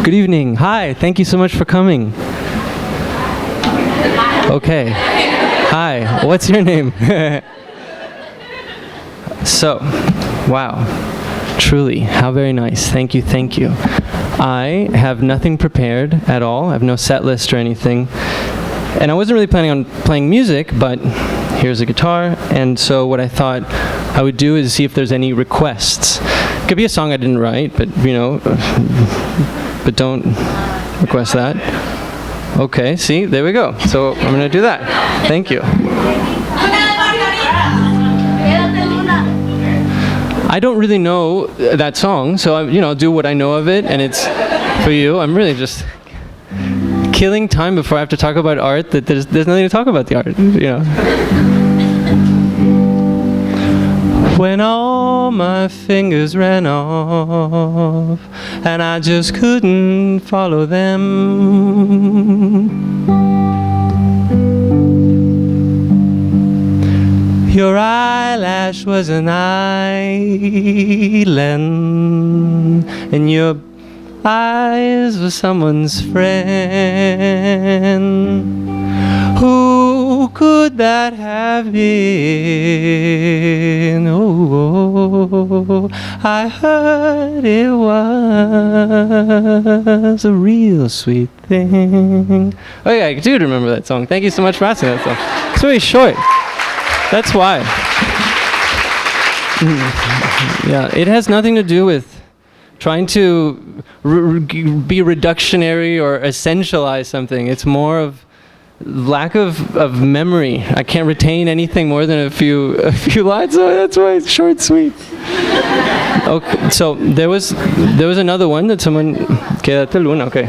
Good evening. Hi, thank you so much for coming. Okay. Hi, what's your name? So, wow. Truly, how very nice. Thank you, thank you. I have nothing prepared at all. I have no set list or anything. And I wasn't really planning on playing music, but here's a guitar. And so what I thought I would do is see if there's any requests. It could be a song I didn't write, but you know, but don't request that. Okay, see, there we go. So I'm going to do that. Thank you. I don't really know that song, so I'll do what I know of it, and it's for you. I'm really just killing time before I have to talk about art. That there's nothing to talk about the art, When all my fingers ran off and I just couldn't follow them, your eyelash was an island and your eyes were someone's friend. Who could that have been? Oh, I heard it was a real sweet thing. Oh yeah, I do remember that song. Thank you so much for asking that song. It's really short. That's why. Yeah, it has nothing to do with trying to be reductionary or essentialize something. It's more of lack of memory. I can't retain anything more than a few lines, so that's why it's short, sweet. Okay, so there was another one that someone. Quédate Luna. Okay.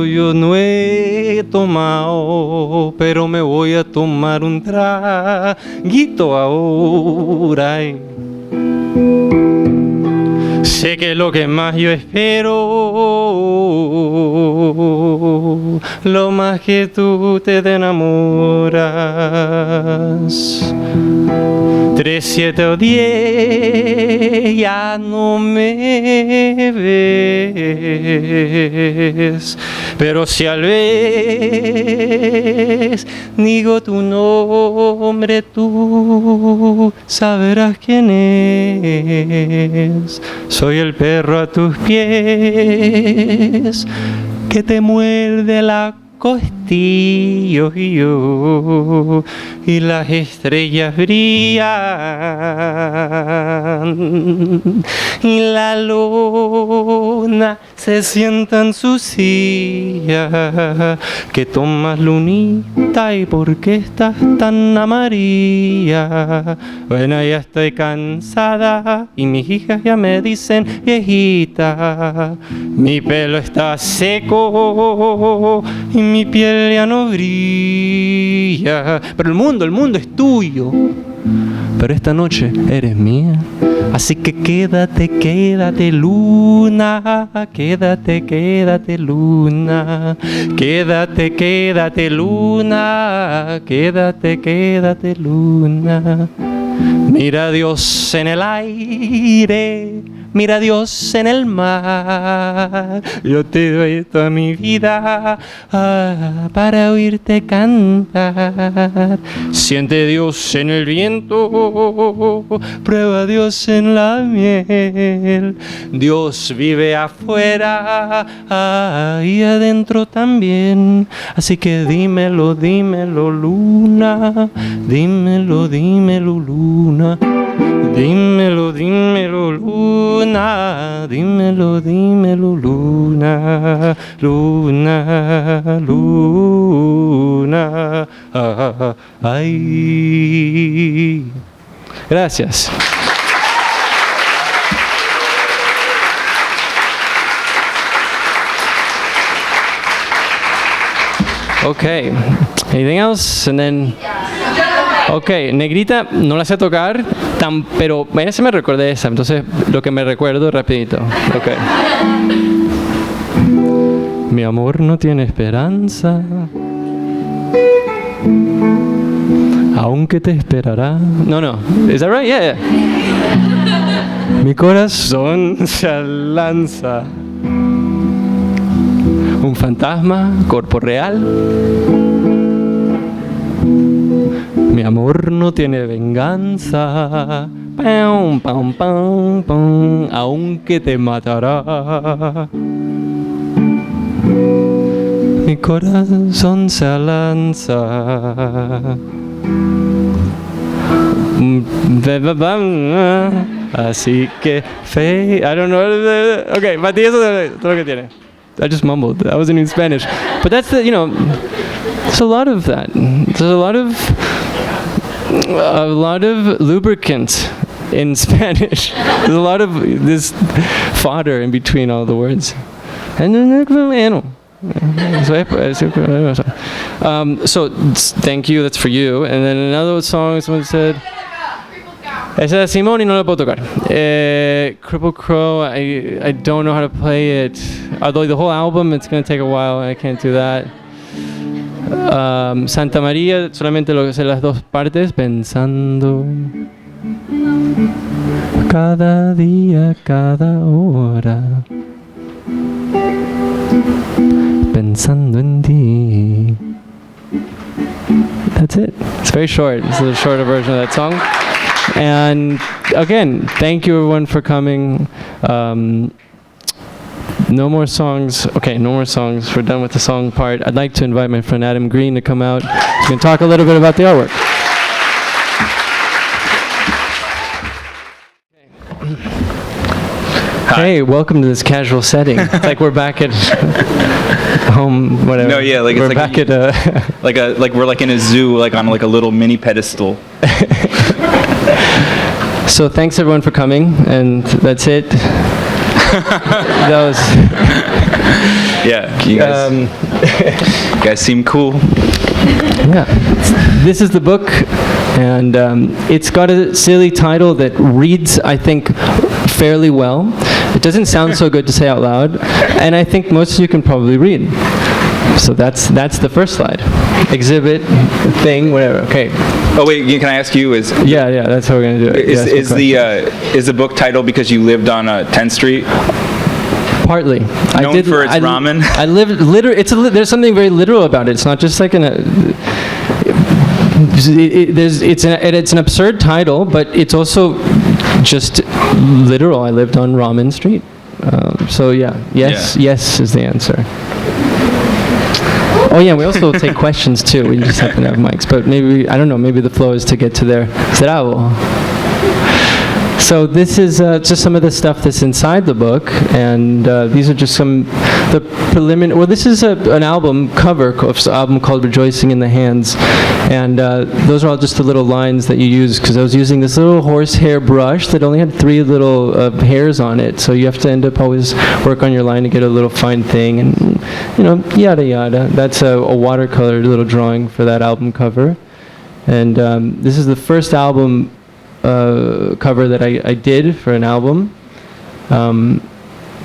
Yo no he tomado, pero me voy a tomar un traguito ahora. Sé que lo que más yo espero, lo más que tú te enamoras. 3, 7 o 10, ya no me ves. Pero si al vez digo tu nombre, tú sabrás quién es. Soy el perro a tus pies que te muerde la costillo y las estrellas brillan y la luna se sienta en su silla. Que tomas lunita y por qué estás tan amarilla. Bueno, ya estoy cansada y mis hijas ya me dicen viejita. Mi pelo está seco y mi piel ya no brilla. Pero el mundo es tuyo. Pero esta noche eres mía. Así que quédate, quédate luna. Quédate, quédate luna. Quédate, quédate luna. Quédate, quédate luna. Mira a Dios en el aire, mira a Dios en el mar. Yo te doy toda mi vida para oírte cantar. Siente a Dios en el viento, prueba a Dios en la miel. Dios vive afuera y adentro también. Así que dímelo, dímelo luna, dímelo, dímelo luna. Dímelo, dímelo, luna, dímelo, dímelo, luna, luna, luna, ay. Gracias. Okay, anything else? And then, okay, Negrita no la sé tocar, pero ella se me recordé esa, entonces lo que me recuerdo rapidito. Okay. Mi amor no tiene esperanza, aunque te esperará. No, is that right? Yeah. Mi corazón se lanza. Un fantasma corporeal. Mi amor no tiene venganza, pam, pam, pam, pam, aunque te matará. Mi corazón se lanza. Así que I don't know. Okay, Mati, eso es todo lo que tiene. I just mumbled. That wasn't even Spanish. But that's the, there's a lot of that. There's a lot of lubricant in Spanish. There's a lot of this fodder in between all the words. So thank you. That's for you. And then another song, someone said. Esa es Simón y no la puedo tocar. Cripple Crow, I don't know how to play it. Although the whole album, it's going to take a while. I can't do that. Santa María, solamente lo que sé las dos partes. Pensando cada día, cada hora. Pensando en ti. That's it. It's very short. This is a shorter version of that song. And again, thank you everyone for coming. No more songs. Okay, no more songs. We're done with the song part. I'd like to invite my friend Adam Green to come out. He's going to talk a little bit about the artwork. Hey, welcome to this casual setting. It's like we're back at home, whatever. No, yeah, like we're it's back like like we're like in a zoo, like on like a little mini pedestal. So thanks everyone for coming, and that's it. That was. Yeah, you guys seem cool. Yeah, this is the book, and it's got a silly title that reads, I think, fairly well. It doesn't sound so good to say out loud, and I think most of you can probably read. So that's the first slide. Exhibit, thing, whatever. Okay. Oh wait, can I ask you? Yeah, that's how we're gonna do it. Is the book title because you lived on 10th Street? Partly. Known for its ramen. I lived there's something very literal about it. It's not just like it's an absurd title, but it's also just literal. I lived on Ramen Street. So yeah, yes is the answer. Oh yeah, we also take questions too. We just happen to have mics, but maybe I don't know. Maybe the flow is to get to their bravo. So this is just some of the stuff that's inside the book, and these are just the preliminary. Well, this is an album cover of an album called "Rejoicing in the Hands," and those are all just the little lines that you use, because I was using this little horsehair brush that only had 3 little hairs on it. So you have to end up always work on your line to get a little fine thing, and yada yada. That's a watercolor little drawing for that album cover, and this is the first album cover that I did for an album.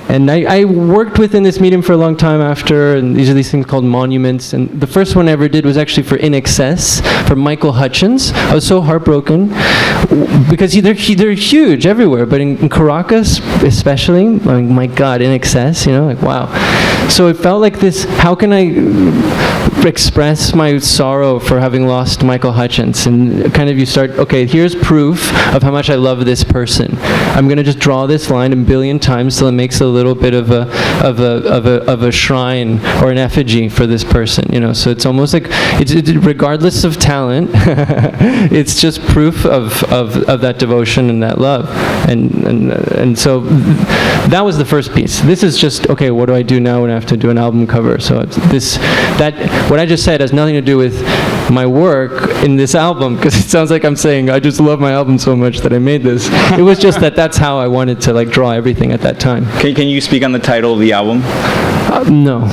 And I worked within this medium for a long time after, and these are these things called monuments. And the first one I ever did was actually for In Excess, for Michael Hutchins. I was so heartbroken, because they're huge everywhere, but in Caracas especially, my God, In Excess, like wow. So it felt like this, how can I express my sorrow for having lost Michael Hutchence, and kind of you start, okay, here's proof of how much I love this person. I'm going to just draw this line a billion times till it makes a little bit of a shrine or an effigy for this person, you know. So it's almost like it's regardless of talent, it's just proof of that devotion and that love, and so that was the first piece. This is just, okay, what do I do now when I have to do an album cover? So what I just said has nothing to do with my work in this album, because it sounds like I'm saying I just love my album so much that I made this. It was just that's how I wanted to like draw everything at that time. Can you speak on the title of the album? No.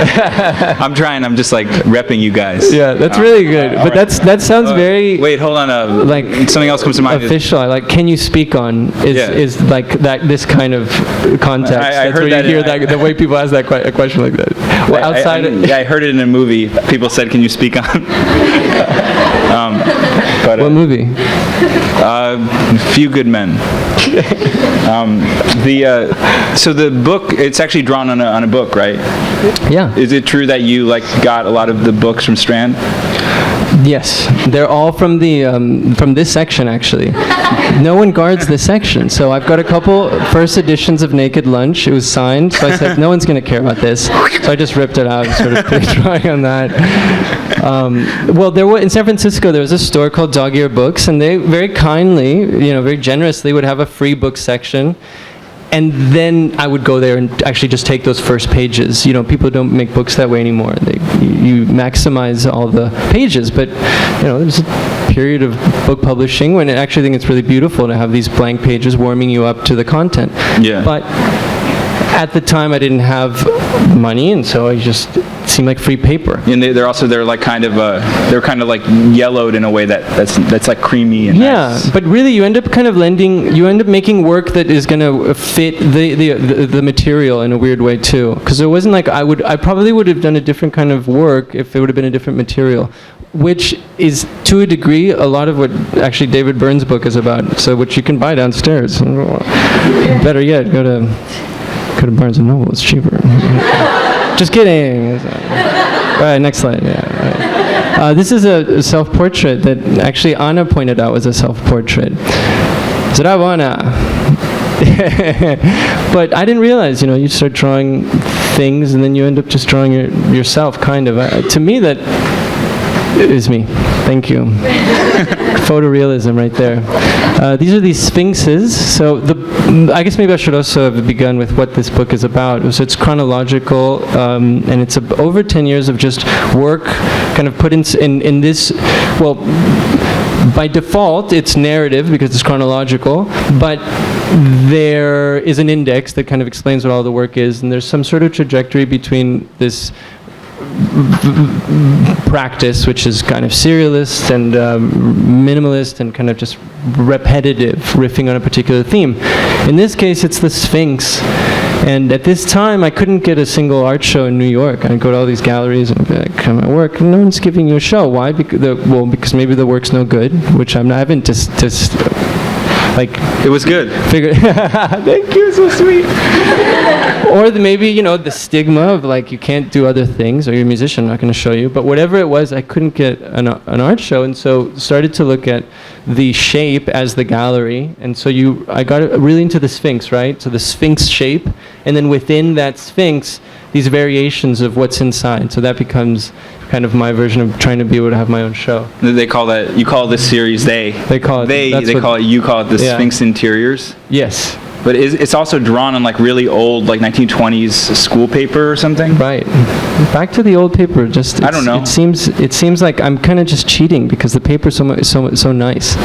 I'm trying. I'm just like repping you guys. Yeah, that's really good. But right. that sounds very. Wait, hold on. Like something else comes to mind. Official. Like, can you speak on is like that this kind of context. I heard where you hear the way people ask that a question like that. Well, outside. I heard it in a movie. People said, "Can you speak on?" What movie? Few Good Men. So the book, it's actually drawn on a book, right? Yeah. Is it true that you like got a lot of the books from Strand? Yes, they're all from this section actually. No one guards this section, so I've got a couple first editions of Naked Lunch. It was signed, so I said no one's going to care about this, so I just ripped it out and sort of put a drawing on that. Well, in San Francisco there was a store called Dog Ear Books, and they very kindly, very generously would have a free book section. And then I would go there and actually just take those first pages. People don't make books that way anymore. You maximize all the pages, but there's a period of book publishing when I actually think it's really beautiful to have these blank pages warming you up to the content. Yeah. But at the time I didn't have money, and so I just seemed like free paper. And they're like kind of like yellowed in a way that's like creamy and nice. But really you end up making work that is going to fit the material in a weird way too, because it wasn't like I probably would have done a different kind of work if it would have been a different material, which is to a degree a lot of what actually David Byrne's book is about, so which you can buy downstairs. Better yet, go to Barnes & Noble, it's cheaper. Just kidding. All right, next slide. Yeah, right. This is a self-portrait that actually Anna pointed out was a self-portrait. Zdravana. But I didn't realize, you start drawing things and then you end up just drawing yourself, kind of. To me, that is me. Thank you. Photorealism right there. These are these sphinxes. So I guess maybe I should also have begun with what this book is about. So it's chronological, and it's over 10 years of just work kind of put in this, well, by default it's narrative because it's chronological, but there is an index that kind of explains what all the work is, and there's some sort of trajectory between this practice, which is kind of serialist and minimalist and kind of just repetitive, riffing on a particular theme. In this case, it's the Sphinx. And at this time, I couldn't get a single art show in New York. I'd go to all these galleries and be like, come at work, no one's giving you a show. Why? Because maybe the work's no good, which I haven't just like... It was good. Thank you, so sweet. Or maybe, the stigma of like, you can't do other things, or you're a musician, I'm not going to show you. But whatever it was, I couldn't get an art show, and so started to look at the shape as the gallery. And so I got really into the Sphinx, right? So the Sphinx shape, and then within that Sphinx, these variations of what's inside. So that becomes kind of my version of trying to be able to have my own show. They call that, you call this series they call it, you call it the Sphinx Interiors? Yes. But it's also drawn on like really old, like 1920s school paper or something? Right. Back to the old paper. I don't know. It seems like I'm kind of just cheating because the paper's so nice.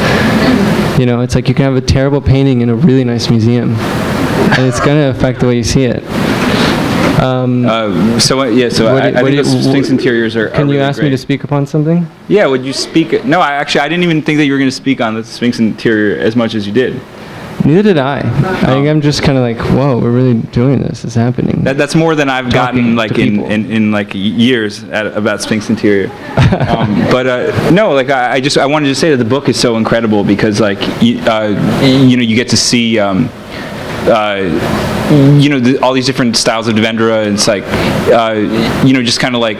It's like you can have a terrible painting in a really nice museum, and it's going to affect the way you see it. I think the Sphinx Interiors are Can you really ask great. me to speak upon something? Yeah, would you speak? No, I didn't even think that you were going to speak on the Sphinx Interior as much as you did. Neither did I. I think I'm just kind of like, whoa, we're really doing this. It's happening. That's more than I've gotten like in like years about Sphinx Interior. No, like I wanted to say that the book is so incredible because like you get to see all these different styles of Devendra, and it's like just kind of like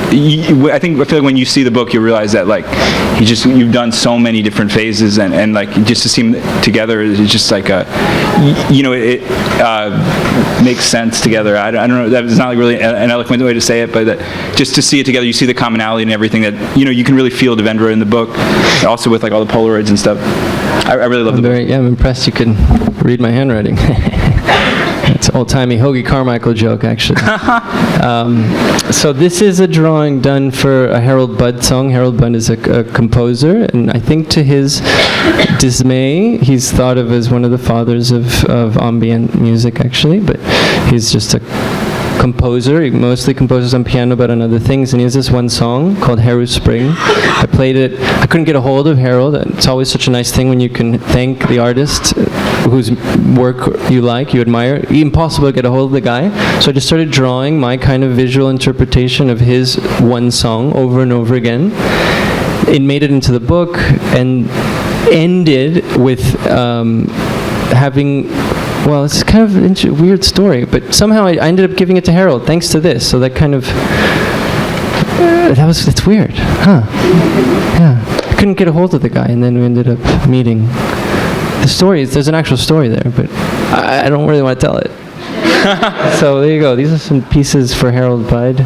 I feel like when you see the book, you realize that like you've done so many different phases, and like just to see them together is just like it makes sense together. I don't know. That's not like really an eloquent way to say it, but just to see it together, you see the commonality and everything that you can really feel Devendra in the book. Also with like all the Polaroids and stuff. I really love the book. Yeah, I'm impressed you can read my handwriting. It's an old-timey Hoagie Carmichael joke, actually. So this is a drawing done for a Harold Budd song. Harold Budd is a composer, and I think to his dismay, he's thought of as one of the fathers of ambient music, actually, but he's just a composer. He mostly composes on piano, but on other things. And he has this one song called Haru Spring. I played it. I couldn't get a hold of Harold. It's always such a nice thing when you can thank the artist whose work you admire. Impossible to get a hold of the guy. So I just started drawing my kind of visual interpretation of his one song over and over again. It made it into the book and ended with having... Well, it's kind of a weird story, but somehow I ended up giving it to Harold, thanks to this. So that kind of... it's weird, huh? Yeah. I couldn't get a hold of the guy, and then we ended up meeting. The story, there's an actual story there, but I don't really want to tell it. So there you go. These are some pieces for Harold Budd.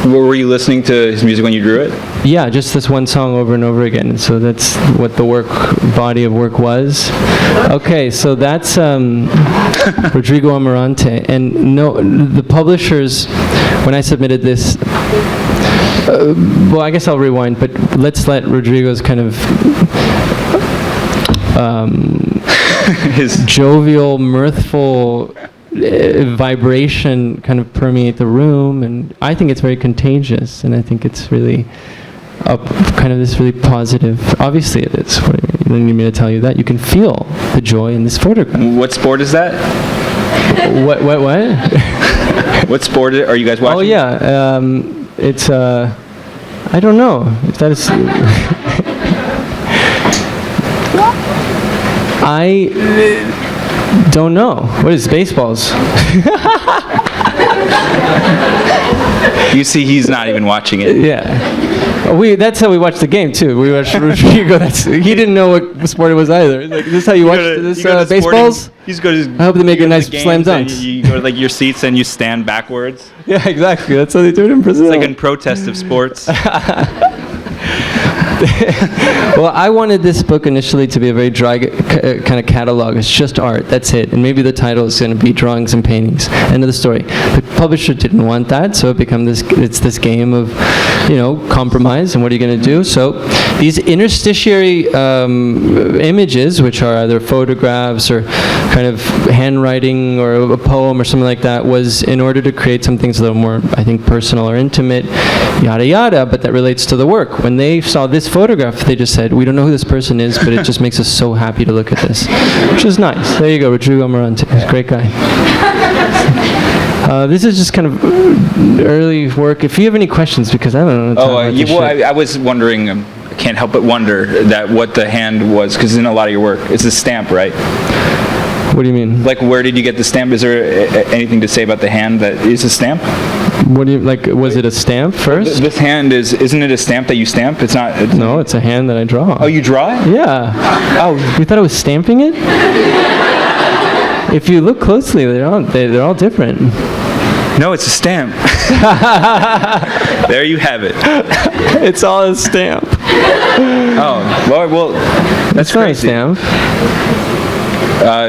Were you listening to his music when you drew it? Yeah, just this one song over and over again. And so that's what the body of work was. Okay, so that's Rodrigo Amarante. And no, the publishers, when I submitted this, well, I guess I'll rewind, but let's let Rodrigo's kind of his jovial, mirthful vibration kind of permeate the room, and I think it's very contagious, and I think it's really kind of this really positive. Obviously it is. You don't need me to tell you that. You can feel the joy in this photograph. What sport is that? What? What sport are you guys watching? Oh yeah, it's I don't know if that is I don't know. What is baseballs? You see, he's not even watching it. Yeah. That's how we watched the game, too. We watched Rodrigo. He didn't know what sport it was either. Like, this is how you watch baseballs? I hope they make a nice slam dunks. You go to like your seats and you stand backwards. Yeah, exactly. That's how they do it in Brazil. It's like in protest of sports. Well, I wanted this book initially to be a very dry kind of catalog. It's just art. That's it. And maybe the title is going to be drawings and paintings. End of the story. The publisher didn't want that, so it's this game of, compromise. And what are you going to do? So these interstitial images, which are either photographs or kind of handwriting or a poem or something like that, was in order to create some things a little more, I think, personal or intimate, yada yada. But that relates to the work. When they saw this photograph, they just said, we don't know who this person is, but it just makes us so happy to look at this, which is nice. There you go, Rodrigo Amarante. He's a great guy. This is just kind of early work. If you have any questions, because I don't know. I was wondering, I can't help but wonder that what the hand was, because in a lot of your work, it's a stamp, right? What do you mean? Like, where did you get the stamp? Is there anything to say about the hand that is a stamp? What do you, like, was it a stamp first? This hand isn't it a stamp that you stamp? It's not. No, it's a hand that I draw. Oh, you draw it? Yeah. Oh, you thought I was stamping it? If you look closely, they're all different. No, it's a stamp. There you have it. It's all a stamp. Oh, well, that's not crazy. A stamp.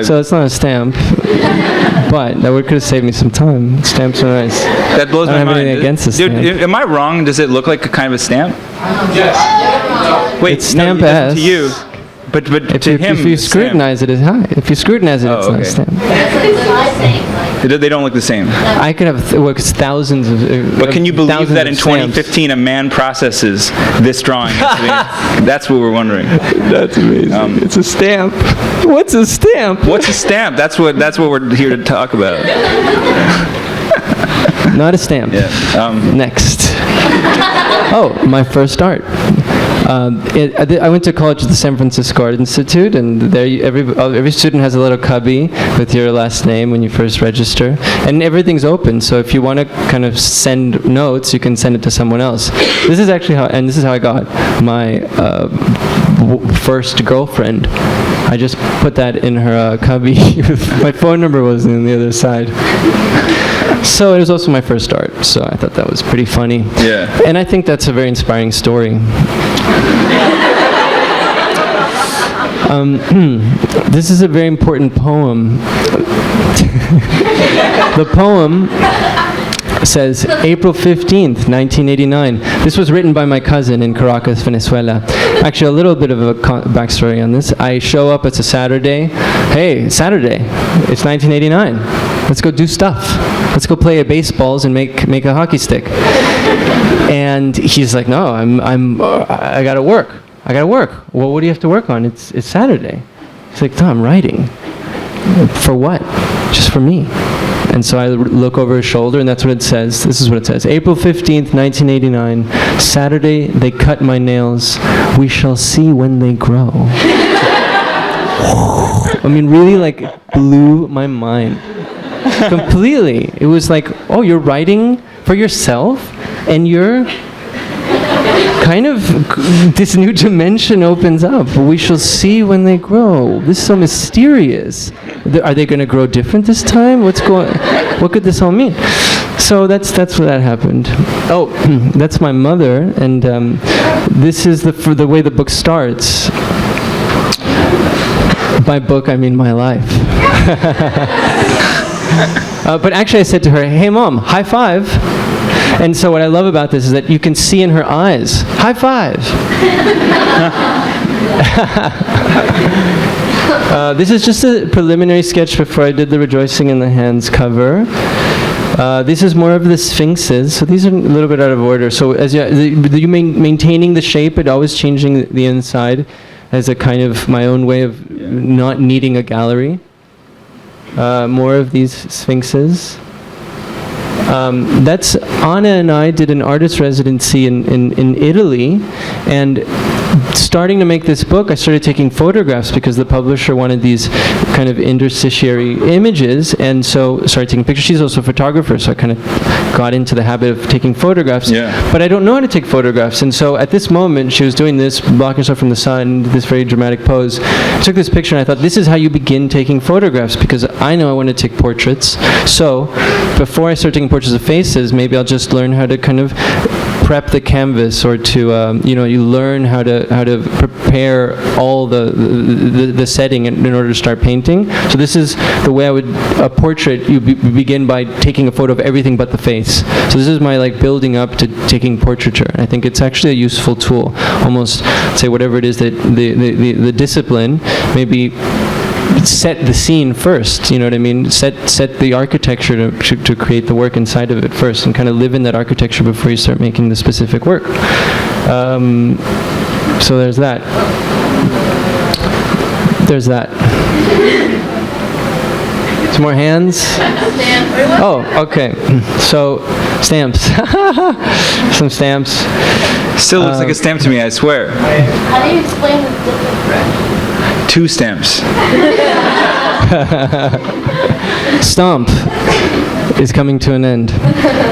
So it's not a stamp, but that could have saved me some time. Stamps are nice. That blows my mind. I don't have anything against the stamp. Dude, am I wrong? Does it look like a kind of a stamp? Yes. Wait, it's stamp S. To you, but to him, if you scrutinize it, it's high. If you scrutinize it, it's not a stamp. They don't look the same. I could have thousands of. But can you believe that in 2015 a man processes this drawing? That's what we're wondering. That's amazing. It's a stamp. What's a stamp? What's a stamp? That's what we're here to talk about. Not a stamp. Yeah. Next. Oh, my first art. I went to college at the San Francisco Art Institute, and there every student has a little cubby with your last name when you first register, and everything's open. So if you want to kind of send notes, you can send it to someone else. This is actually this is how I got my first girlfriend. I just put that in her cubby. My phone number was on the other side. So it was also my first art, so I thought that was pretty funny. Yeah. And I think that's a very inspiring story. This is a very important poem. The poem says April 15th, 1989. This was written by my cousin in Caracas, Venezuela. Actually, a little bit of a backstory on this. I show up, it's a Saturday. Hey, Saturday, it's 1989. Let's go do stuff. Let's go play at baseballs and make a hockey stick. And he's like, no, I gotta work. I gotta work. Well, what do you have to work on? It's Saturday. He's like, no, I'm writing. For what? Just for me. And so I look over his shoulder, and that's what it says. This is what it says. April 15th, 1989. Saturday, they cut my nails. We shall see when they grow. I mean, really, like, blew my mind. Completely. It was like, oh, you're writing for yourself, and you're kind of, this new dimension opens up. We shall see when they grow. This is so mysterious. Are they going to grow different this time? What could this all mean? So that's what that happened. Oh, that's my mother, and this is the way the book starts. By book, I mean my life. But actually I said to her, hey mom, high five. And so what I love about this is that you can see in her eyes, high five. This is just a preliminary sketch before I did the Rejoicing in the Hands cover. This is more of the sphinxes, so these are a little bit out of order. So as you maintaining the shape, but always changing the inside as a kind of my own way of not needing a gallery. More of these sphinxes. That's Anna and I did an artist residency in Italy, and starting to make this book, I started taking photographs because the publisher wanted these kind of interstitial images, and so started taking pictures. She's also a photographer, so I kind of got into the habit of taking photographs. Yeah. But I don't know how to take photographs, and so at this moment, she was doing this, blocking herself from the sun, this very dramatic pose. I took this picture, and I thought, this is how you begin taking photographs, because I know I want to take portraits. So before I start taking portraits of faces, maybe I'll just learn how to kind of prep the canvas, or to you learn how to prepare all the setting in order to start painting. So this is the way I would a portrait. You begin by taking a photo of everything but the face. So this is my building up to taking portraiture. I think it's actually a useful tool. Almost say whatever it is that the discipline maybe. Set the scene first, you know what I mean? Set the architecture to create the work inside of it first, and kind of live in that architecture before you start making the specific work. So there's that. There's that. Some more hands? Oh, okay. So, stamps. Some stamps. Still looks like a stamp to me, I swear. How do you explain the difference? 2 stamps. Stomp is coming to an end.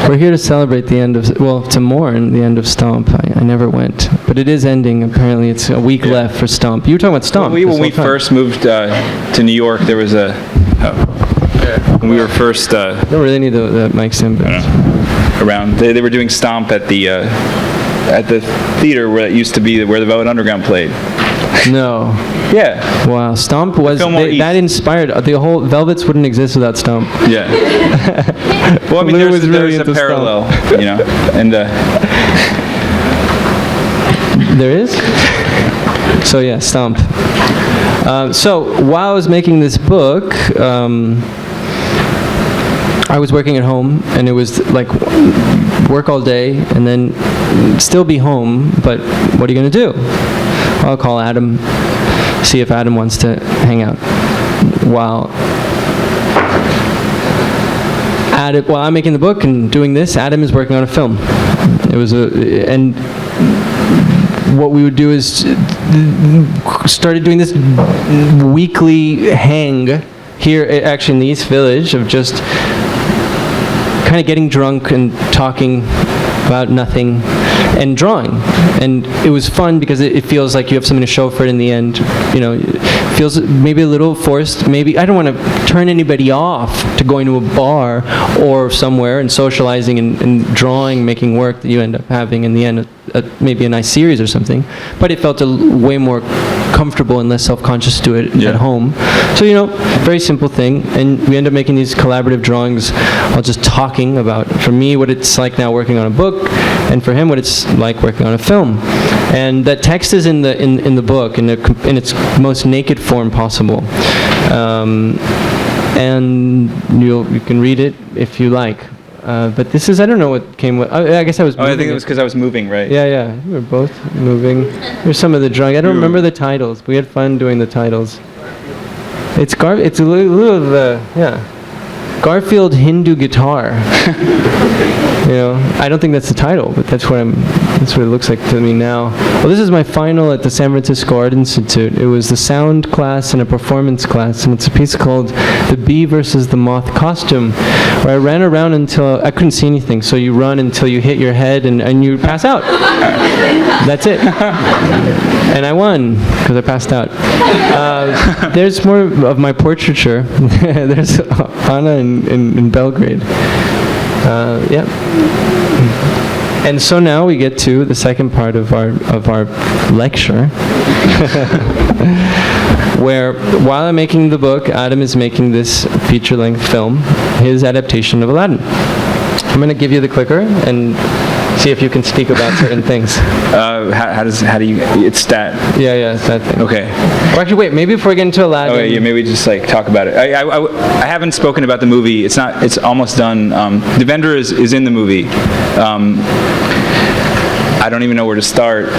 We're here to celebrate the end of, to mourn the end of Stomp. I never went, but it is ending. Apparently, it's a week left for Stomp. You were talking about Stomp. Well, when we first moved to New York, there was a. When we were first. Don't really need the mic stand. Around, they were doing Stomp at the theater where it used to be where the Velvet Underground played. No. Yeah. Wow. Stomp was that inspired the whole Velvets wouldn't exist without Stomp. Yeah. Well, I mean, there's a parallel, and there is. So yeah, Stomp. So while I was making this book, I was working at home, and it was like work all day, and then still be home. But what are you gonna do? I'll call Adam, see if Adam wants to hang out. While I'm making the book and doing this, Adam is working on a film. It was and what we would do is started doing this weekly hang here, actually in the East Village, of just kind of getting drunk and talking about nothing and drawing. And it was fun because it feels like you have something to show for it in the end. You know, it feels maybe a little forced. Maybe I don't want to turn anybody off to going to a bar or somewhere and socializing and drawing, making work that you end up having in the end, maybe a nice series or something. But it felt way more comfortable and less self-conscious to do it at home. So, you know, very simple thing. And we end up making these collaborative drawings while just talking about, for me, what it's like now working on a book, and for him, what it's like working on a film. And that text is in the book in its most naked form possible. And you can read it if you like. But this is, I don't know what came with, I guess I was moving. I think it was because I was moving, right? Yeah, we were both moving. Here's some of the drawing. I don't remember the titles, but we had fun doing the titles. It's a little of the, Garfield Hindu guitar. You know, I don't think that's the title, but that's what it looks like to me now. Well, this is my final at the San Francisco Art Institute. It was the sound class and a performance class, and it's a piece called The Bee versus the Moth Costume, where I ran around until I couldn't see anything. So you run until you hit your head and you pass out. That's it. And I won because I passed out. There's more of my portraiture. There's Anna in Belgrade. And so now we get to the second part of our lecture, where while I'm making the book, Adam is making this feature-length film, his adaptation of Aladdin. I'm going to give you the clicker and see if you can speak about certain things. How do you? It's that. Yeah, it's that thing. Okay. Or actually, wait. Maybe before we get into Aladdin. Okay, yeah, maybe just like talk about it. I haven't spoken about the movie. It's not. It's almost done. Devendra is in the movie. I don't even know where to start.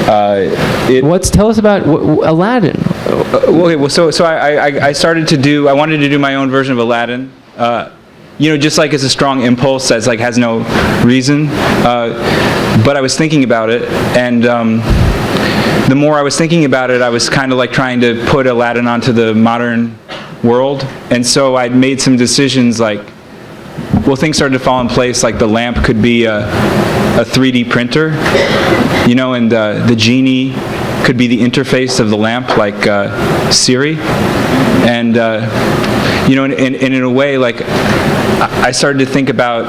Tell us about Aladdin. Okay. Well, so I started to do. I wanted to do my own version of Aladdin. You know, just like it's a strong impulse that's like has no reason. But I was thinking about it, and the more I was thinking about it, I was kind of like trying to put Aladdin onto the modern world. And so I made some decisions like, well, things started to fall in place. Like the lamp could be a 3D printer, you know, and the genie could be the interface of the lamp, like Siri. And you know, and in a way, like, I started to think about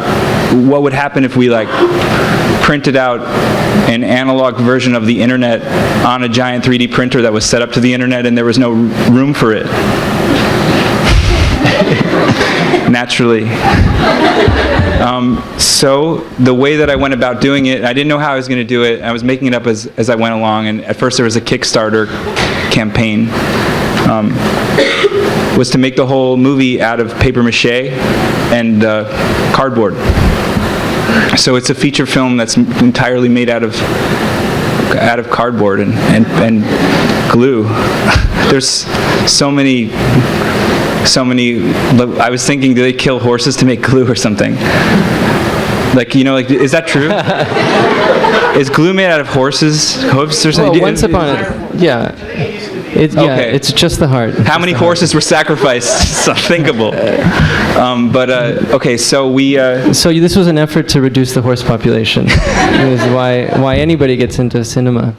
what would happen if we, like, printed out an analog version of the internet on a giant 3D printer that was set up to the internet and there was no room for it. Naturally. So the way that I went about doing it, I didn't know how I was going to do it. I was making it up as I went along, and at first there was a Kickstarter campaign. Was to make the whole movie out of paper mache and cardboard. So it's a feature film that's entirely made out of cardboard and glue. There's so many. I was thinking, do they kill horses to make glue or something? Like, you know, like, is that true? Is glue made out of horses' hooves or something? Well, once upon a, yeah. Okay. It's just the heart. How many horses were sacrificed? It's unthinkable. Okay, so we... So this was an effort to reduce the horse population. Is why anybody gets into cinema.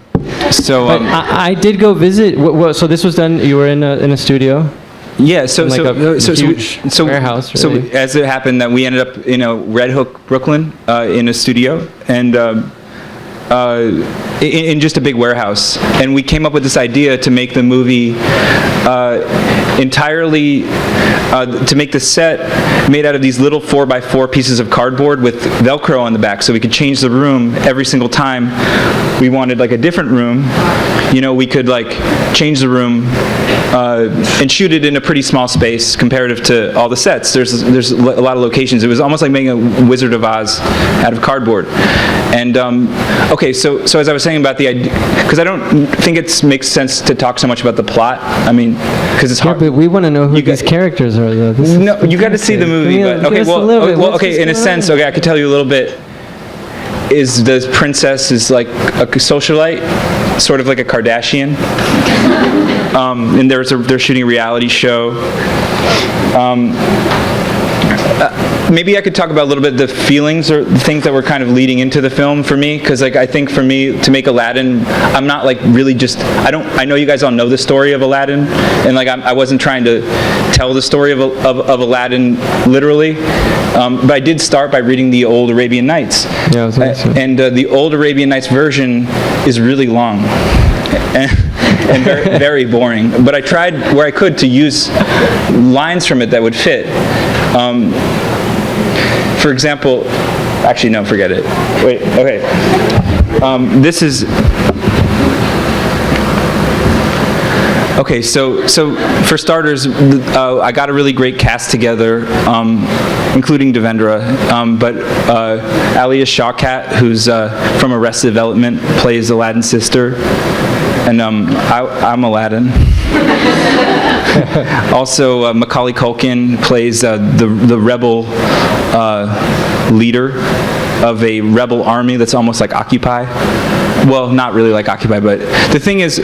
So... But I did go visit... So this was done... You were in a studio? Yeah, so warehouse. Really. So as it happened, that we ended up in Red Hook, Brooklyn, in a studio, and in just a big warehouse, and we came up with this idea to make the movie entirely to make the set made out of these little 4x4 pieces of cardboard with Velcro on the back, so we could change the room every single time we wanted like a different room. You know, we could like change the room and shoot it in a pretty small space comparative to all the sets. There's a lot of locations. It was almost like making a Wizard of Oz out of cardboard. And okay, so as I was saying about the idea, because I don't think it makes sense to talk so much about the plot. I mean, because it's hard. Yeah, but we want to know who these characters are, though. No, you got to see the movie. But, okay, well, okay. In a sense, okay, I could tell you a little bit. is the princess is like a socialite, sort of like a Kardashian. And they're shooting a reality show. Maybe I could talk about a little bit the feelings or the things that were kind of leading into the film for me, because like I think for me to make Aladdin, I'm not like really just I know you guys all know the story of Aladdin, and like I wasn't trying to tell the story of Aladdin literally, but I did start by reading the old Arabian Nights. Yeah, I was gonna say. And the old Arabian Nights version is really long. And very, very boring. But I tried where I could to use lines from it that would fit. For example, actually no, forget it. Wait, okay. This is. Okay, so for starters, I got a really great cast together, including Devendra, but Alia Shawkat, who's from Arrested Development, plays Aladdin's sister, and I'm Aladdin. Also, Macaulay Culkin plays the rebel leader of a rebel army that's almost like Occupy. Well, not really like Occupy, but the thing is,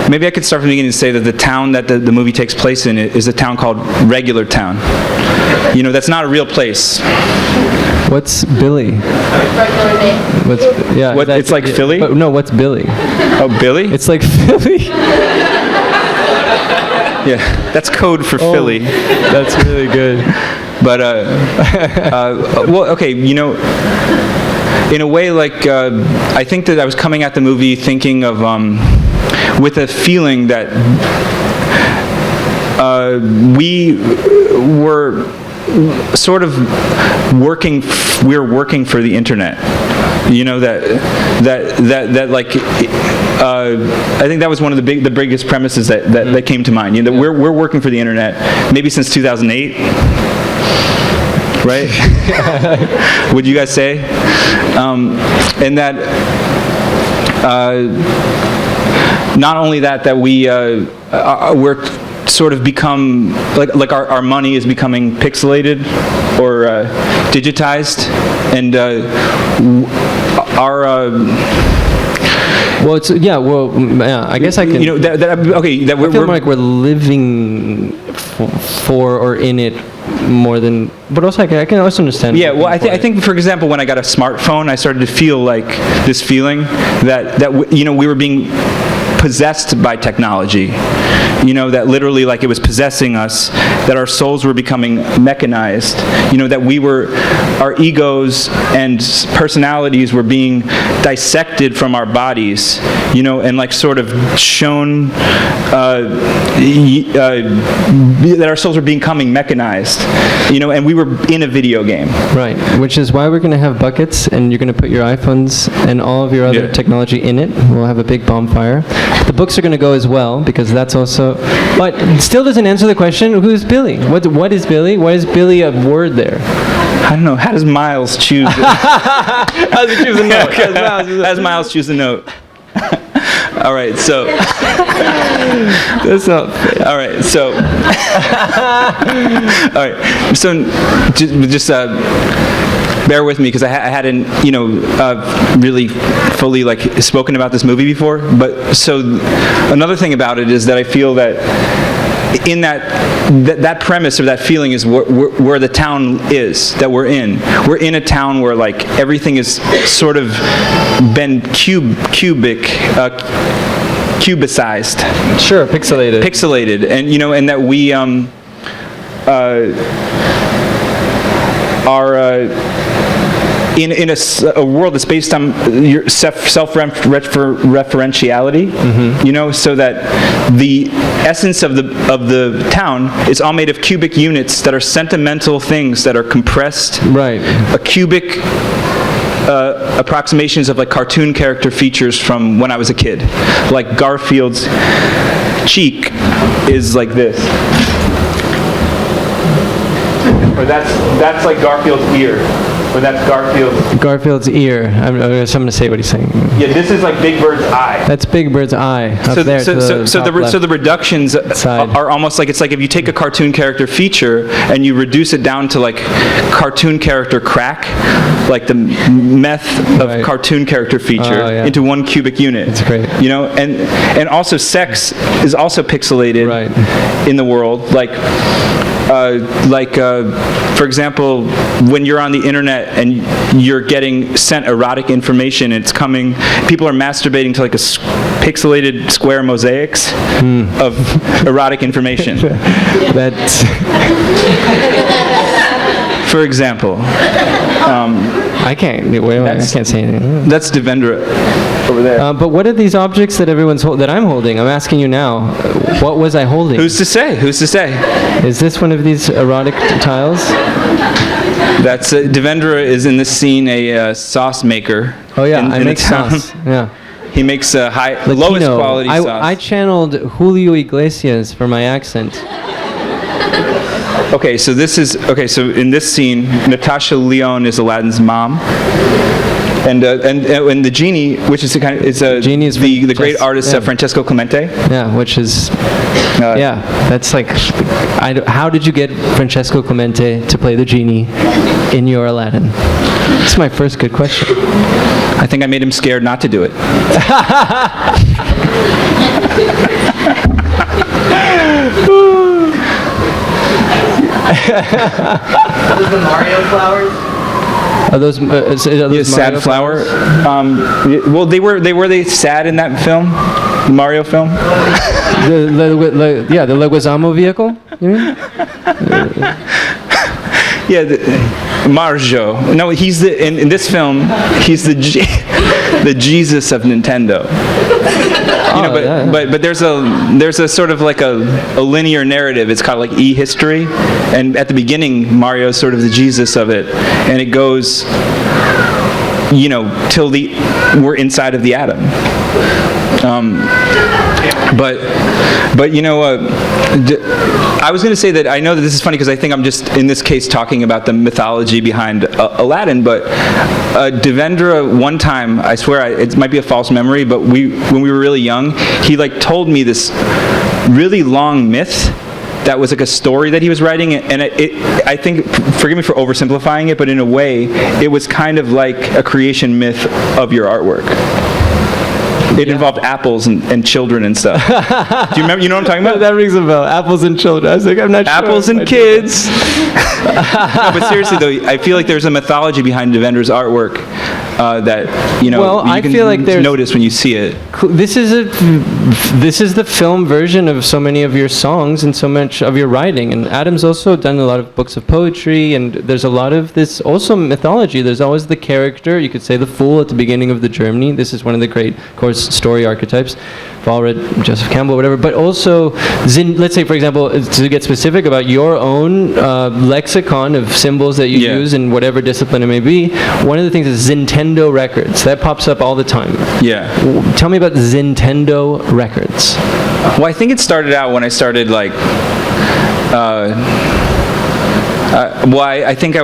maybe I could start from the beginning and say that the town that the movie takes place in is a town called Regular Town. You know, that's not a real place. What's Billy? What's, yeah, what, it's like Philly? No, what's Billy? Oh, Billy? It's like Philly. Yeah, that's code for Philly. That's really good. But, well, okay, you know, in a way, like, I think that I was coming at the movie thinking of, with a feeling that we were sort of we're working for the internet. You know, that like, I think that was one of the biggest premises that came to mind. You know, that we're working for the internet, maybe since 2008. Right? Would you guys say? And that not only that we're sort of become like our money is becoming pixelated or digitized, and our well, it's yeah. Well, yeah. I guess I can. You know okay. That I feel like we're living for or in it more than. But also, I can also understand. Yeah. Well, I think for example, when I got a smartphone, I started to feel like this feeling that you know, we were being possessed by technology. You know, that literally like it was possessing us, that our souls were becoming mechanized, you know, that our egos and personalities were being dissected from our bodies, you know, and like sort of shown that our souls were becoming mechanized, you know, and we were in a video game. Right, which is why we're going to have buckets, and you're going to put your iPhones and all of your other technology in it. We'll have a big bonfire. The books are going to go as well, because that's also. But it still doesn't answer the question, who's Billy? What is Billy? Why is Billy a word there? I don't know. How does Miles choose it? How does he choose a note? How does Miles choose a note? All right, so. That's not fair. All right, so. All right, so just bear with me, because I hadn't, you know, really fully like spoken about this movie before. But so another thing about it is that I feel that in that premise or that feeling is where the town is that we're in. We're in a town where like everything is sort of been cubicized. Sure, pixelated. Pixelated, and you know, and that we are in a world that's based on your self-referentiality, you know, so that the essence of the town is all made of cubic units that are sentimental things that are compressed. Right. A cubic approximations of like cartoon character features from when I was a kid. Like Garfield's cheek is like this. Or that's like Garfield's ear. Or that's Garfield's ear. I'm going to say what he's saying. Yeah, this is like Big Bird's eye. That's Big Bird's eye. So the reductions are almost like, it's like if you take a cartoon character feature and you reduce it down to like cartoon character crack, like the meth of Right. cartoon character feature Oh, yeah. into one cubic unit. It's great. You know, and also sex is also pixelated Right. in the world. For example, when you're on the internet and you're getting sent erotic information, it's coming. People are masturbating to like pixelated square mosaics of erotic information. That's For example, I can't. Wait, I can't say anything. that's Devendra over there. But what are these objects that that I'm holding? I'm asking you now. What was I holding? Who's to say? Who's to say? Is this one of these erotic tiles? That's Devendra is in this scene a sauce maker. Oh yeah, in I the make town. sauce. Yeah. He makes a lowest Latino. quality sauce. I channeled Julio Iglesias for my accent. Okay, so so in this scene, Natasha Lyonne is Aladdin's mom, and the genie, which is Genie is the great Francesco, artist yeah. Francesco Clemente. Yeah, which is that's like, how did you get Francesco Clemente to play the genie in your Aladdin? That's my first good question. I think I made him scared not to do it. Those the Mario flowers? Are those Mario Sad flower. Well, were they sad in that film, the Mario film? The Leguizamo vehicle? You mean? Yeah, Marjo. No, he's in this film. He's the Jesus of Nintendo. You know, but there's a sort of like a linear narrative. It's called like E-history, and at the beginning, Mario's sort of the Jesus of it, and it goes, you know, till we're inside of the atom. But you know, I was going to say that I know that this is funny because I think I'm just in this case talking about the mythology behind Aladdin. But Devendra, one time, I swear it might be a false memory, but when we were really young, he like told me this really long myth that was like a story that he was writing, and I think, forgive me for oversimplifying it, but in a way, it was kind of like a creation myth of your artwork. It involved apples and children and stuff. Do you remember? You know what I'm talking about? That rings a bell. Apples and children. I was like, I'm not sure. Apples and kids. No, but seriously though, I feel like there's a mythology behind Devendra's artwork that you know. Well, you I can feel like there's notice when you see it. This is the film version of so many of your songs and so much of your writing. And Adam's also done a lot of books of poetry, and there's a lot of this also mythology. There's always the character. You could say the fool at the beginning of the Germany. This is one of the great, of course, story archetypes. We've all read Joseph Campbell, whatever. But also, let's say, for example, to get specific about your own lexicon of symbols that you use in whatever discipline it may be, one of the things is Nintendo Records. That pops up all the time. Yeah. Tell me about Nintendo Records. Well, I think it started out when I started like. I think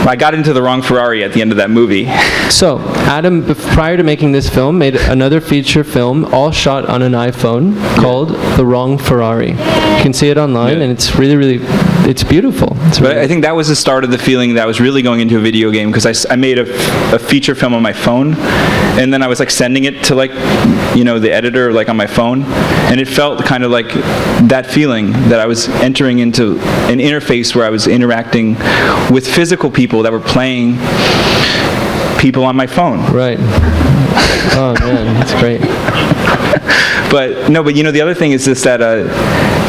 I got into the wrong Ferrari at the end of that movie. So, Adam, prior to making this film, made another feature film, all shot on an iPhone, called The Wrong Ferrari. You can see it online, and it's really, really, it's beautiful. But I think that was the start of the feeling that I was really going into a video game, because I made a feature film on my phone, and then I was like sending it to like, you know, the editor like on my phone, and it felt kind of like that feeling that I was entering into an interface where I was interacting with physical people that were playing people on my phone. Right. Oh man, that's great. But you know, the other thing is this, that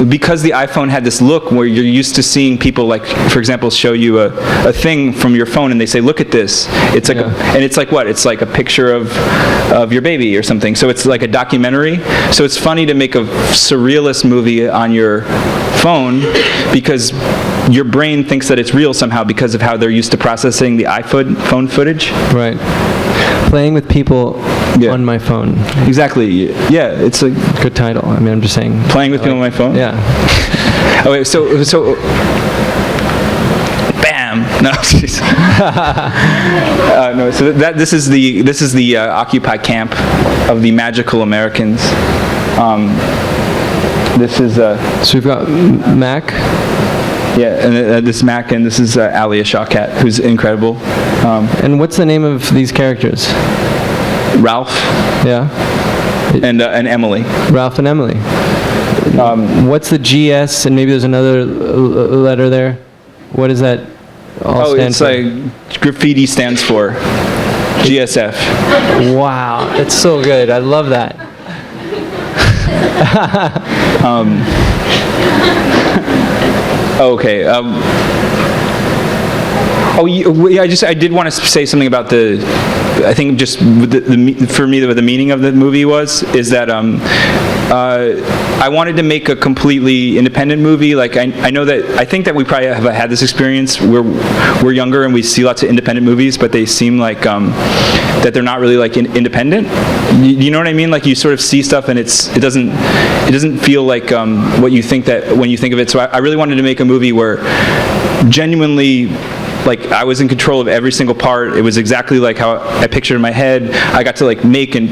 because the iPhone had this look where you're used to seeing people, like, for example, show you a thing from your phone and they say, look at this. It's like, and it's like what? It's like a picture of your baby or something. So it's like a documentary. So it's funny to make a surrealist movie on your phone because your brain thinks that it's real somehow because of how they're used to processing the iPhone footage. Right. Playing with people on my phone. Exactly. Yeah, it's a good title. I mean, I'm just saying. Playing with people on my phone? Yeah. Oh, wait, so bam. No, jeez. No. So this is the Occupy camp of the magical Americans. This is So we've got Mac. Yeah, and this is Mac, and this is Alia Shawkat, who's incredible. And what's the name of these characters? Ralph. Yeah. And Emily. Ralph and Emily. What's the GS, and maybe there's another letter there? What does that all stand for? Like graffiti stands for GSF. Wow, that's so good. I love that. Okay. I did want to say something about I think just for me the meaning of the movie is that I wanted to make a completely independent movie. Like I think that we probably have had this experience where we're younger and we see lots of independent movies, but they seem like that they're not really like independent. You know what I mean? Like you sort of see stuff and it doesn't feel like what you think that when you think of it. So I really wanted to make a movie where genuinely, like, I was in control of every single part. It was exactly like how I pictured in my head. I got to like make and,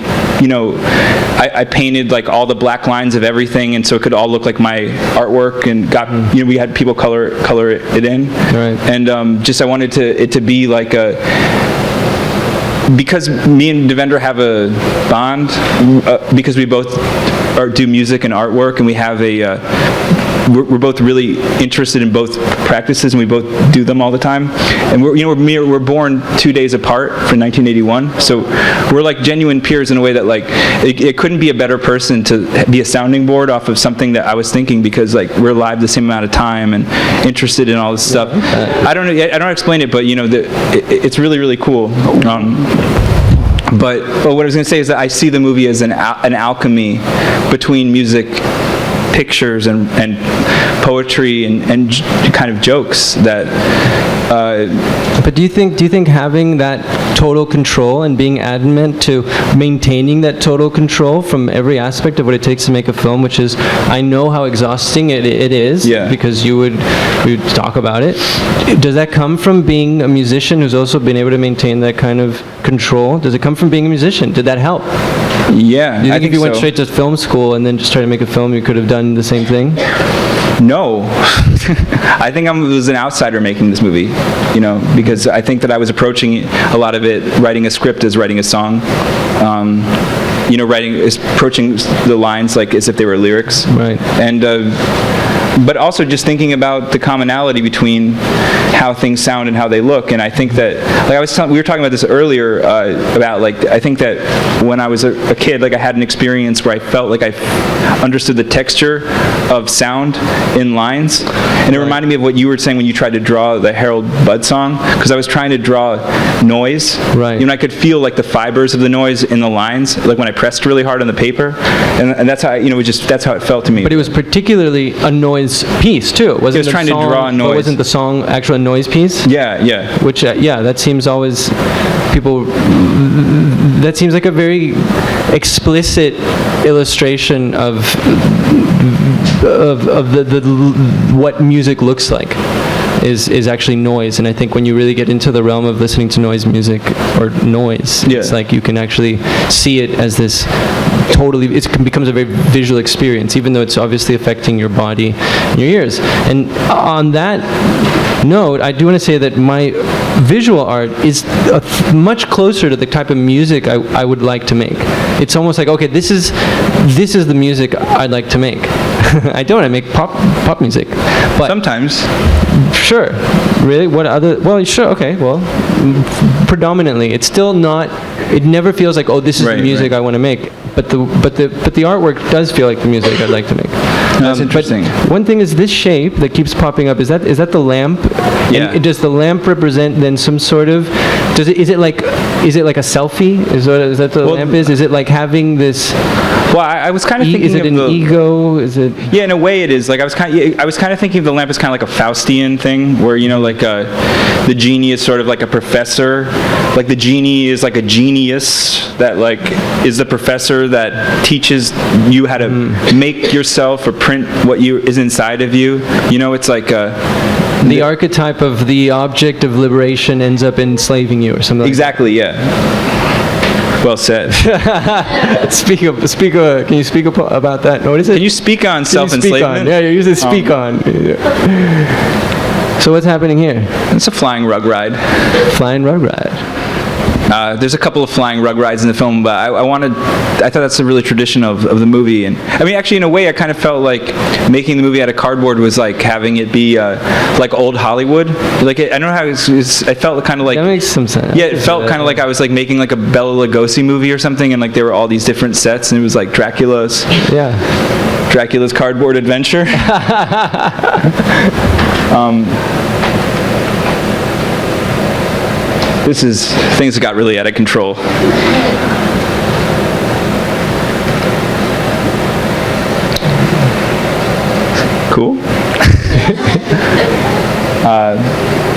I painted like all the black lines of everything, and so it could all look like my artwork, and we had people color it in. Right. And I wanted it to be like because me and Devendra have a bond, because we both do music and artwork, and we have we're both really interested in both practices, and we both do them all the time. And we're born 2 days apart from 1981, so we're like genuine peers in a way that like it couldn't be a better person to be a sounding board off of something that I was thinking, because like we're alive the same amount of time and interested in all this stuff. I don't know. I don't explain it, but it's really, really cool. But what I was going to say is that I see the movie as an alchemy between music, pictures, and poetry and kind of jokes that. But do you think having that total control and being adamant to maintaining that total control from every aspect of what it takes to make a film, which is, I know how exhausting it is, because we would talk about it. Does that come from being a musician who's also been able to maintain that kind of control? Does it come from being a musician? Did that help? Yeah, do you think if you went straight to film school and then just tried to make a film, you could have done the same thing? No. I think I was an outsider making this movie, because I think that I was approaching a lot of it, writing a script as writing a song, approaching the lines like as if they were lyrics. Right. And but also just thinking about the commonality between how things sound and how they look. And I think that, like we were talking about this earlier, about like, I think that when I was a kid, like I had an experience where I felt like I understood the texture of sound in lines. And it reminded me of what you were saying when you tried to draw the Harold Budd song, because I was trying to draw noise. Right. I could feel like the fibers of the noise in the lines, like when I pressed really hard on the paper. And that's how, that's how it felt to me. But it was particularly a noise piece too. I was trying to draw a noise. Wasn't the song actually a noise piece? Yeah. Which, that seems always, that seems like a very explicit illustration of what music looks like. Is actually noise. And I think when you really get into the realm of listening to noise music or noise, it's like you can actually see it as this it becomes a very visual experience, even though it's obviously affecting your body and your ears. And on that note, I do want to say that my visual art is much closer to the type of music I would like to make. It's almost like, okay, this is the music I'd like to make. I make pop music. But sometimes. Sure. Really? What other? Well, sure. Okay. Well, predominantly, it's still not. It never feels like, oh, this is the music I want to make. But the artwork does feel like the music I'd like to make. That's interesting. But one thing is this shape that keeps popping up. Is that the lamp? Yeah. And does the lamp represent then some sort of? Is it like a selfie? Is that the lamp is? Is it like having this? Well, I was kind of thinking is it of an ego? Is it? Yeah, in a way it is. Like I was kind of thinking of the lamp as kind of like a Faustian thing, where the genie is sort of like a professor. Like the genie is like a genius that like is the professor that teaches you how to make yourself or print what is inside of you. It's like the archetype of the object of liberation ends up enslaving you or something. Exactly. Yeah. Well said. Can you speak about that? What is it? Can you speak on Can you speak on? self-enslavement? Yeah, you're using speak on. So what's happening here? It's a flying rug ride. Flying rug ride. There's a couple of flying rug rides in the film, but I thought that's a really tradition of the movie. And I mean, actually, in a way, I kind of felt like making the movie out of cardboard was like having it be like old Hollywood. Like, I don't know how I felt kind of like... That makes some sense. Yeah, it felt kind of like I was like making like a Bela Lugosi movie or something, and like there were all these different sets, and it was like Dracula's cardboard adventure. This is things that got really out of control. Cool.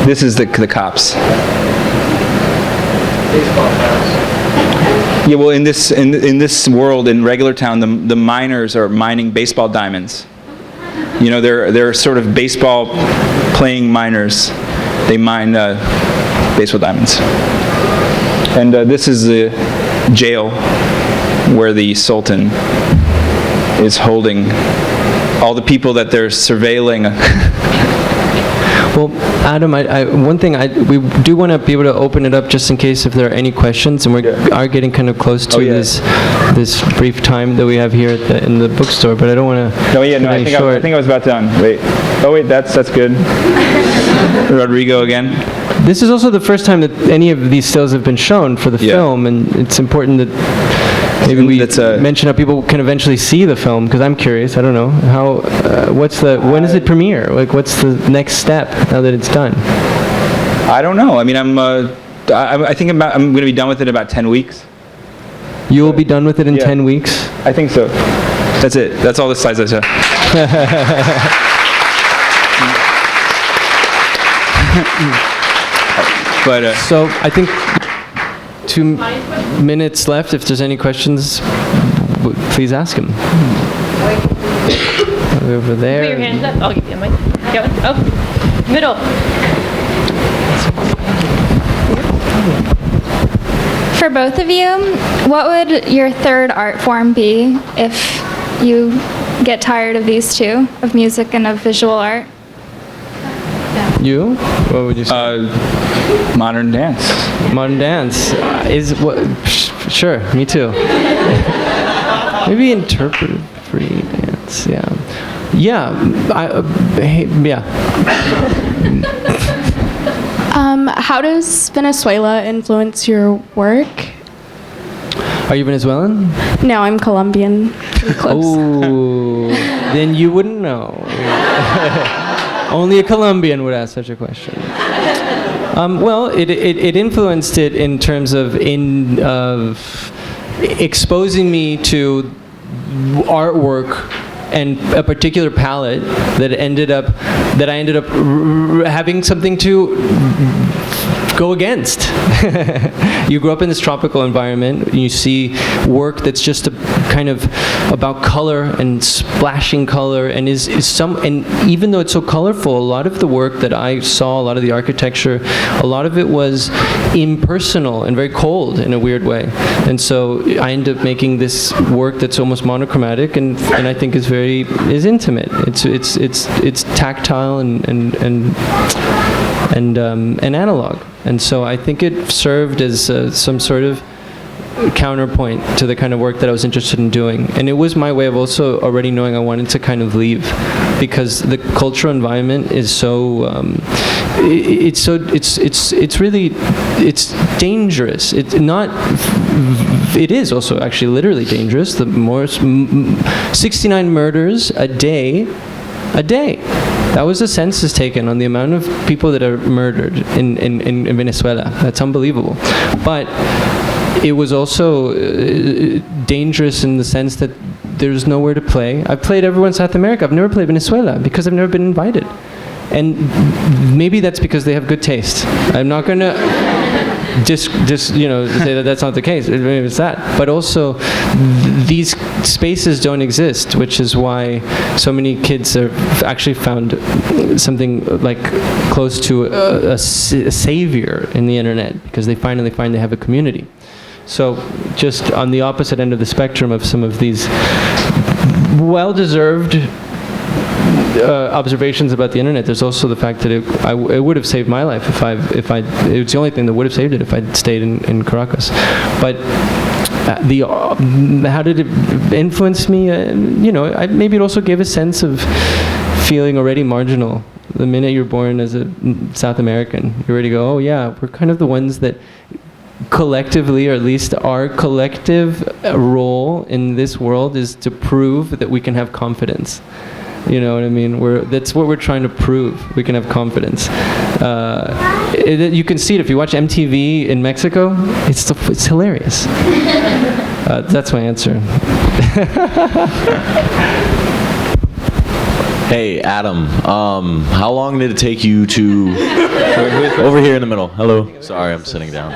This is the cops. Yeah, well, in this world, in regular town, the miners are mining baseball diamonds. You know, they're sort of baseball playing miners. They mine baseball diamonds. And this is the jail where the Sultan is holding all the people that they're surveilling. Well, Adam, one thing we do want to be able to open it up just in case if there are any questions, and we are getting kind of close to this brief time that we have here in the bookstore. But I don't want to. I think I was about done. Wait. Oh wait, that's good. Rodrigo again. This is also the first time that any of these stills have been shown for the film, and it's important that maybe we mention how people can eventually see the film, because I'm curious. I don't know how. When does it premiere? Like, what's the next step now that it's done? I don't know. I mean, I think I'm going to be done with it in about 10 weeks. You will be done with it in 10 weeks? I think so. That's it. That's all the slides I said. But so I think 2 minutes left. If there's any questions, please ask him. Over there. Put your hands up. I'll give you a mic. Got one? Oh, middle. For both of you, what would your third art form be if you get tired of these two, of music and of visual art? You? What would you say? Modern dance. Modern dance is what? Sure, me too. Maybe interpretive free dance. Yeah. How does Venezuela influence your work? Are you Venezuelan? No, I'm Colombian. Pretty close. Oh, then you wouldn't know. Only a Colombian would ask such a question. Well, it influenced it in terms of exposing me to artwork and a particular palette that I ended up having something to go against. You grow up in this tropical environment, and you see work that's just kind of about color and splashing color, and and even though it's so colorful, a lot of the work that I saw, a lot of the architecture, a lot of it was impersonal and very cold in a weird way. And so I ended up making this work that's almost monochromatic, and I think is intimate. It's tactile and analog. And so I think it served as some sort of counterpoint to the kind of work that I was interested in doing. And it was my way of also already knowing I wanted to kind of leave, because the cultural environment is so it's dangerous. It is also actually literally dangerous. The more 69 murders a day. That was a census taken on the amount of people that are murdered in Venezuela. That's unbelievable. But it was also dangerous in the sense that there's nowhere to play. I've played everywhere in South America. I've never played Venezuela because I've never been invited. And maybe that's because they have good taste. I'm not going to just say that that's not the case. Maybe it's that. But also, these spaces don't exist, which is why so many kids have actually found something like close to a savior in the internet, because they finally find they have a community. So just on the opposite end of the spectrum of some of these well-deserved observations about the internet, there's also the fact that it would have saved my life if it's the only thing that would have saved it if I'd stayed in Caracas. But how did it influence me? Maybe it also gave a sense of feeling already marginal. The minute you're born as a South American, you already go, oh yeah, we're kind of the ones that collectively, or at least our collective role in this world is to prove that we can have confidence. You know what I mean? That's what we're trying to prove. We can have confidence. You can see it if you watch MTV in Mexico. It's hilarious. That's my answer. Hey, Adam. How long did it take you to... Over here in the middle. Hello. Sorry, I'm sitting down.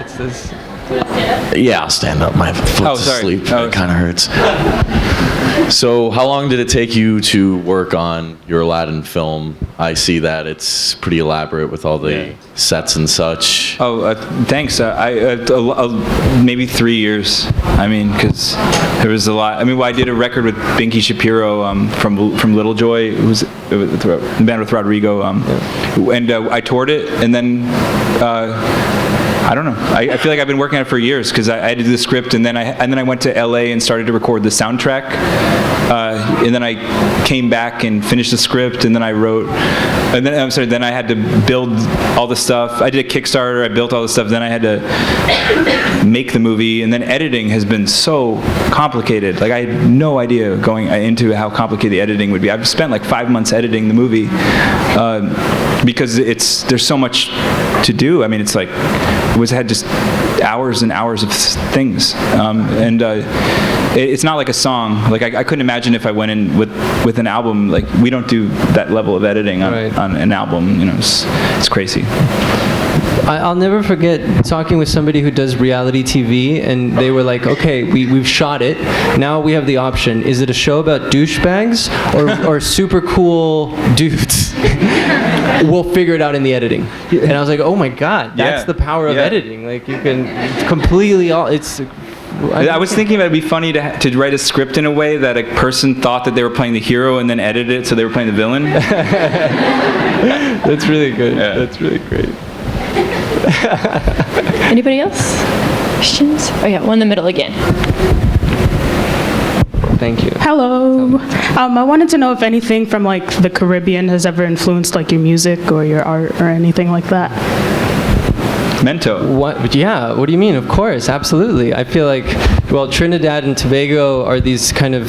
Yeah, I'll stand up. My foot's asleep. It kind of hurts. So how long did it take you to work on your Aladdin film? I see that it's pretty elaborate with all the sets and such. Thanks. Maybe 3 years. I mean, because there was a lot. I mean, I did a record with Binky Shapiro from Little Joy. It was the band with Rodrigo. And I toured it, and then... I don't know. I feel like I've been working on it for years because I did the script, and then I went to LA and started to record the soundtrack, and then I came back and finished the script, and then I wrote, and then then I had to build all the stuff. I did a Kickstarter. I built all the stuff. Then I had to make the movie, and then editing has been so complicated. Like I had no idea going into how complicated the editing would be. I've spent like 5 months editing the movie because there's so much to do. I mean, it's like. Had just hours and hours of things, and it's not like a song. Like I couldn't imagine if I went in with an album. Like we don't do that level of editing on an album. You know, it's crazy. I'll never forget talking with somebody who does reality TV, and they were like, okay, we've shot it. Now we have the option. Is it a show about douchebags or super cool dudes? We'll figure it out in the editing. And I was like, oh my God, that's the power of editing. Like you can completely I was thinking that it'd be funny to write a script in a way that a person thought that they were playing the hero and then edit it so they were playing the villain. That's really good. Yeah. That's really great. Anybody else? Questions? Oh yeah, one in the middle again. Thank you. Hello. I wanted to know if anything from like the Caribbean has ever influenced like your music or your art or anything like that. Mento. What? Yeah. What do you mean? Of course, absolutely. I feel like, well, Trinidad and Tobago are these kind of.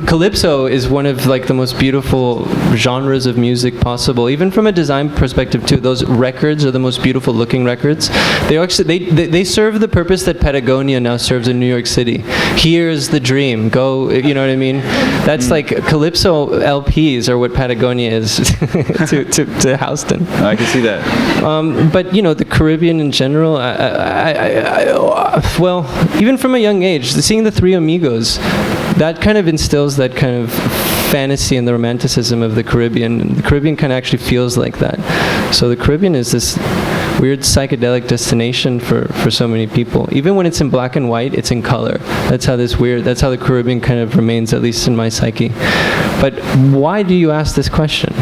Calypso is one of like the most beautiful genres of music possible, even from a design perspective too. Those records are the most beautiful looking records. They serve the purpose that Patagonia now serves in New York City. Here's the dream. Go. You know what I mean? That's like Calypso LPs are what Patagonia is to Houston. I can see that. But you know, the Caribbean in general, well, even from a young age, seeing the Three Amigos, that kind of instills that kind of fantasy and the romanticism of the Caribbean. And the Caribbean kind of actually feels like that. So the Caribbean is this weird psychedelic destination for so many people. Even when it's in black and white, it's in color. That's how the Caribbean kind of remains, at least in my psyche. But why do you ask this question?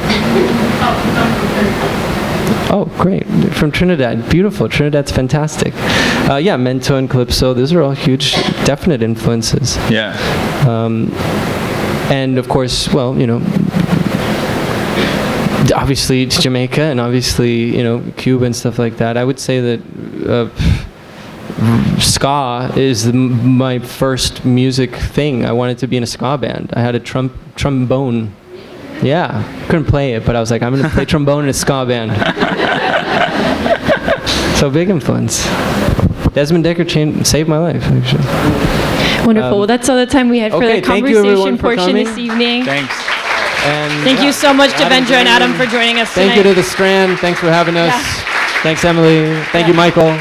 Oh, great. From Trinidad. Beautiful. Trinidad's fantastic. Yeah, Mento and Calypso, those are all huge, definite influences. Yeah. And of course, well, you know, obviously it's Jamaica and obviously, you know, Cuba and stuff like that. I would say that ska is my first music thing. I wanted to be in a ska band. I had a trombone. Yeah, couldn't play it, but I was like, I'm going to play trombone in a ska band. So big influence. Desmond Dekker saved my life, actually. Wonderful. Well, that's all the time we had for the conversation portion this evening. Thanks. And thank you so much, Devendra and Adam, for joining us tonight. Thank you to the Strand. Thanks for having us. Yeah. Thanks, Emily. Thank you, Michael.